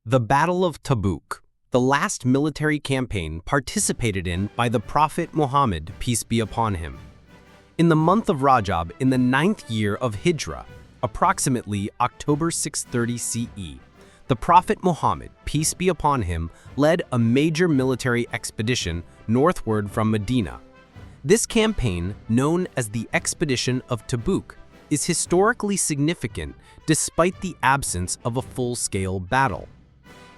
The Battle of Tabuk, the last military campaign participated in by the Prophet Muhammad, peace be upon him. In the month of Rajab, in the 9th year of Hijrah, approximately October 630 CE, the Prophet Muhammad, peace be upon him, led a major military expedition northward from Medina. This campaign, known as the Expedition of Tabuk, is historically significant despite the absence of a full-scale battle.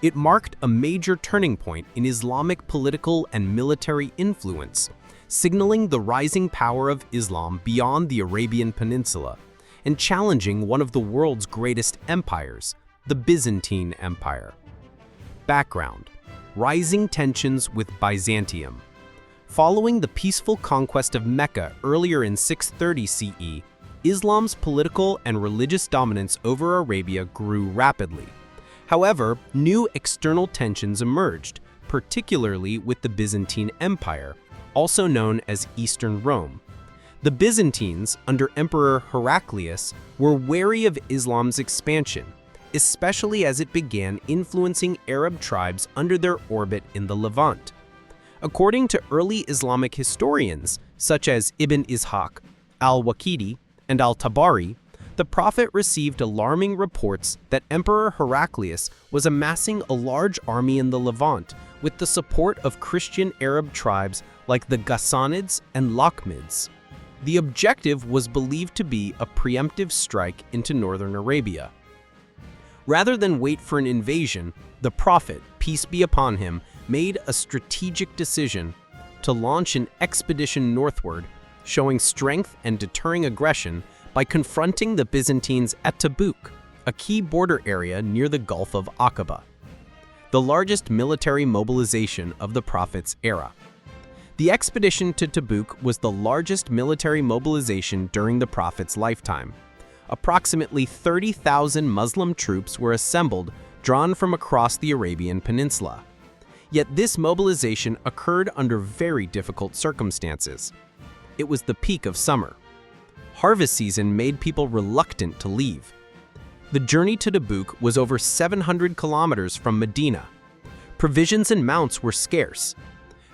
It marked a major turning point in Islamic political and military influence, signaling the rising power of Islam beyond the Arabian Peninsula and challenging one of the world's greatest empires, the Byzantine Empire. Background: rising tensions with Byzantium. Following the peaceful conquest of Mecca earlier in 630 CE, Islam's political and religious dominance over Arabia grew rapidly. However, new external tensions emerged, particularly with the Byzantine Empire, also known as Eastern Rome. The Byzantines, under Emperor Heraclius, were wary of Islam's expansion, especially as it began influencing Arab tribes under their orbit in the Levant. According to early Islamic historians, such as Ibn Ishaq, al-Waqidi, and al-Tabari, the Prophet received alarming reports that Emperor Heraclius was amassing a large army in the Levant with the support of Christian Arab tribes like the Ghassanids and Lakhmids. The objective was believed to be a preemptive strike into northern Arabia. Rather than wait for an invasion, the Prophet, peace be upon him, made a strategic decision to launch an expedition northward, showing strength and deterring aggression by confronting the Byzantines at Tabuk, a key border area near the Gulf of Aqaba, the largest military mobilization of the Prophet's era. The expedition to Tabuk was the largest military mobilization during the Prophet's lifetime. Approximately 30,000 Muslim troops were assembled, drawn from across the Arabian Peninsula. Yet this mobilization occurred under very difficult circumstances. It was the peak of summer. Harvest season made people reluctant to leave. The journey to Tabuk was over 700 kilometers from Medina. Provisions and mounts were scarce.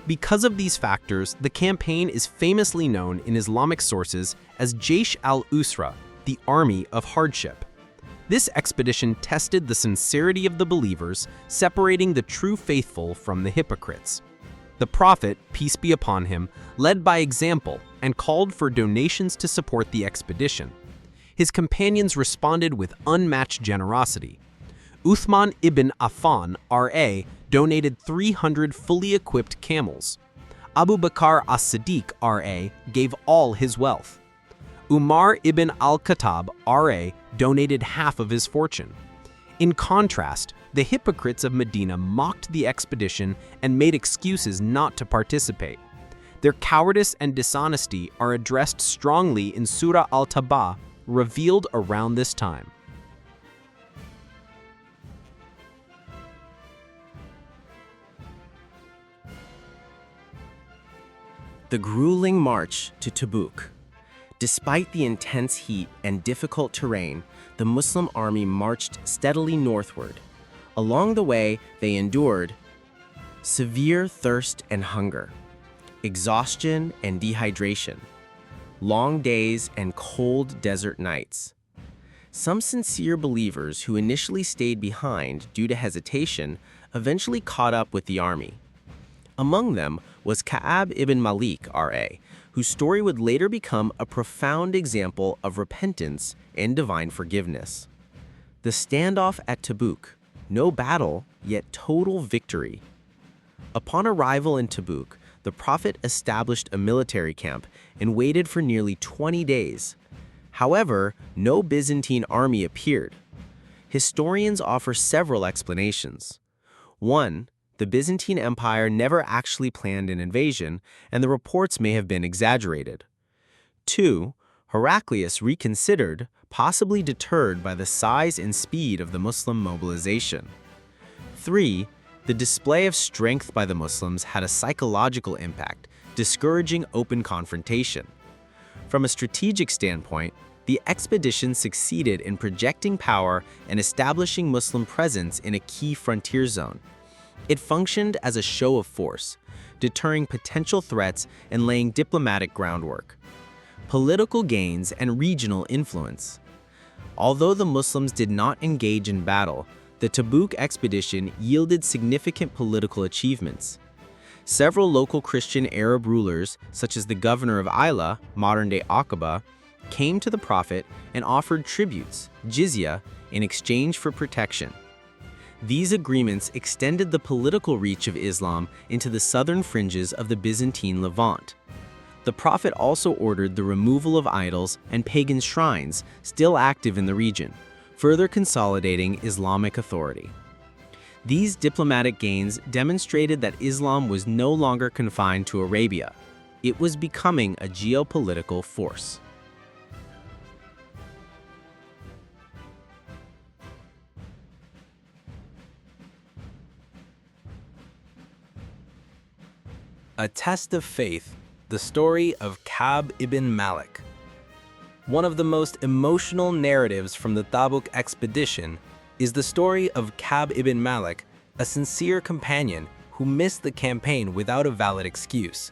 Because of these factors, the campaign is famously known in Islamic sources as Jaysh al-Usra, the Army of Hardship. This expedition tested the sincerity of the believers, separating the true faithful from the hypocrites. The Prophet, peace be upon him, led by example and called for donations to support the expedition. His companions responded with unmatched generosity. Uthman ibn Affan, R.A., donated 300 fully equipped camels. Abu Bakr as-Siddiq, R.A., gave all his wealth. Umar ibn al-Khattab, R.A., donated half of his fortune. In contrast, the hypocrites of Medina mocked the expedition and made excuses not to participate. Their cowardice and dishonesty are addressed strongly in Surah Al-Taba, revealed around this time. The grueling march to Tabuk. Despite the intense heat and difficult terrain, the Muslim army marched steadily northward. Along the way, they endured severe thirst and hunger, exhaustion and dehydration, long days and cold desert nights. Some sincere believers who initially stayed behind due to hesitation eventually caught up with the army. Among them was Ka'ab ibn Malik, R.A., whose story would later become a profound example of repentance and divine forgiveness. The standoff at Tabuk, no battle, yet total victory. Upon arrival in Tabuk, the Prophet established a military camp and waited for nearly 20 days. However, no Byzantine army appeared. Historians offer several explanations. One, the Byzantine Empire never actually planned an invasion, and the reports may have been exaggerated. Two, Heraclius reconsidered, possibly deterred by the size and speed of the Muslim mobilization. 3. The display of strength by the Muslims had a psychological impact, discouraging open confrontation. From a strategic standpoint, the expedition succeeded in projecting power and establishing Muslim presence in a key frontier zone. It functioned as a show of force, deterring potential threats and laying diplomatic groundwork. Political gains and regional influence. Although the Muslims did not engage in battle, the Tabuk expedition yielded significant political achievements. Several local Christian Arab rulers, such as the governor of Ayla, modern-day Aqaba, came to the Prophet and offered tributes, jizya, in exchange for protection. These agreements extended the political reach of Islam into the southern fringes of the Byzantine Levant. The Prophet also ordered the removal of idols and pagan shrines still active in the region, further consolidating Islamic authority. These diplomatic gains demonstrated that Islam was no longer confined to Arabia. It was becoming a geopolitical force. A test of faith, the story of Ka'ab ibn Malik. One of the most emotional narratives from the Tabuk expedition is the story of Ka'ab ibn Malik, a sincere companion who missed the campaign without a valid excuse.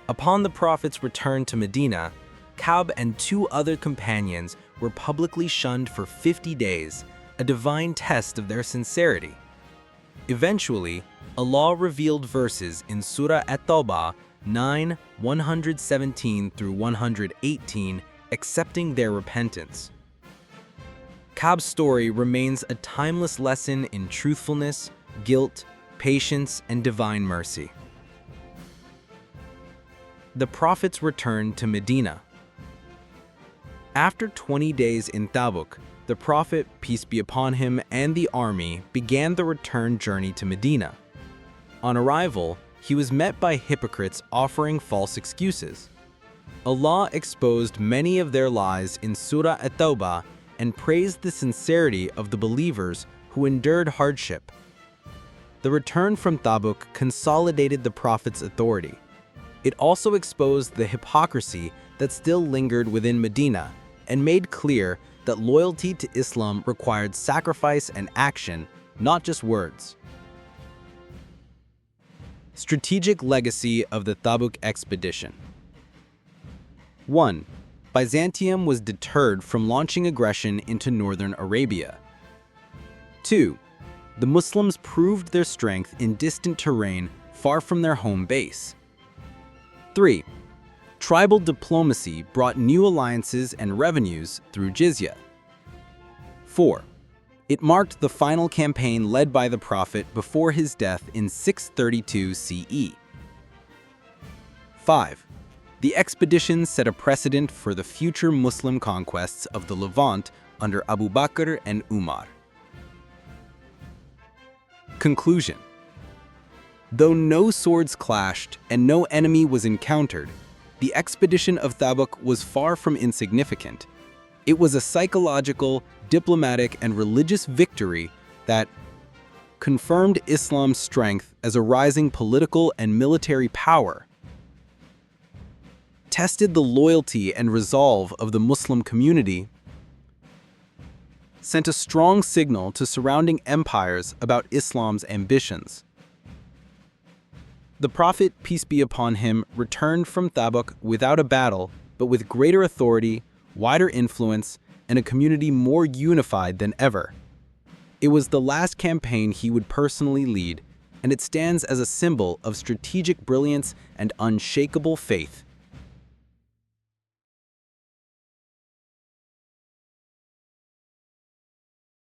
Upon the Prophet's return to Medina, Ka'ab and 2 other companions were publicly shunned for 50 days, a divine test of their sincerity. Eventually, Allah revealed verses in Surah At-Tawbah 9, 117 through 118, accepting their repentance. Ka'ab's story remains a timeless lesson in truthfulness, guilt, patience, and divine mercy. The Prophet's return to Medina. After 20 days in Tabuk, the Prophet, peace be upon him, and the army began the return journey to Medina. On arrival, he was met by hypocrites offering false excuses. Allah exposed many of their lies in Surah At-Tawbah and praised the sincerity of the believers who endured hardship. The return from Tabuk consolidated the Prophet's authority. It also exposed the hypocrisy that still lingered within Medina and made clear that loyalty to Islam required sacrifice and action, not just words. Strategic legacy of the Tabuk expedition. 1. Byzantium was deterred from launching aggression into northern Arabia. 2. The Muslims proved their strength in distant terrain far from their home base. 3. Tribal diplomacy brought new alliances and revenues through jizya. 4. It marked the final campaign led by the Prophet before his death in 632 CE. 5. The expedition set a precedent for the future Muslim conquests of the Levant under Abu Bakr and Umar. Conclusion. Though no swords clashed and no enemy was encountered, the expedition of Tabuk was far from insignificant. It was a psychological, diplomatic, and religious victory that confirmed Islam's strength as a rising political and military power, tested the loyalty and resolve of the Muslim community, sent a strong signal to surrounding empires about Islam's ambitions. The Prophet, peace be upon him, returned from Tabuk without a battle, but with greater authority, wider influence, and a community more unified than ever. It was the last campaign he would personally lead, and it stands as a symbol of strategic brilliance and unshakable faith.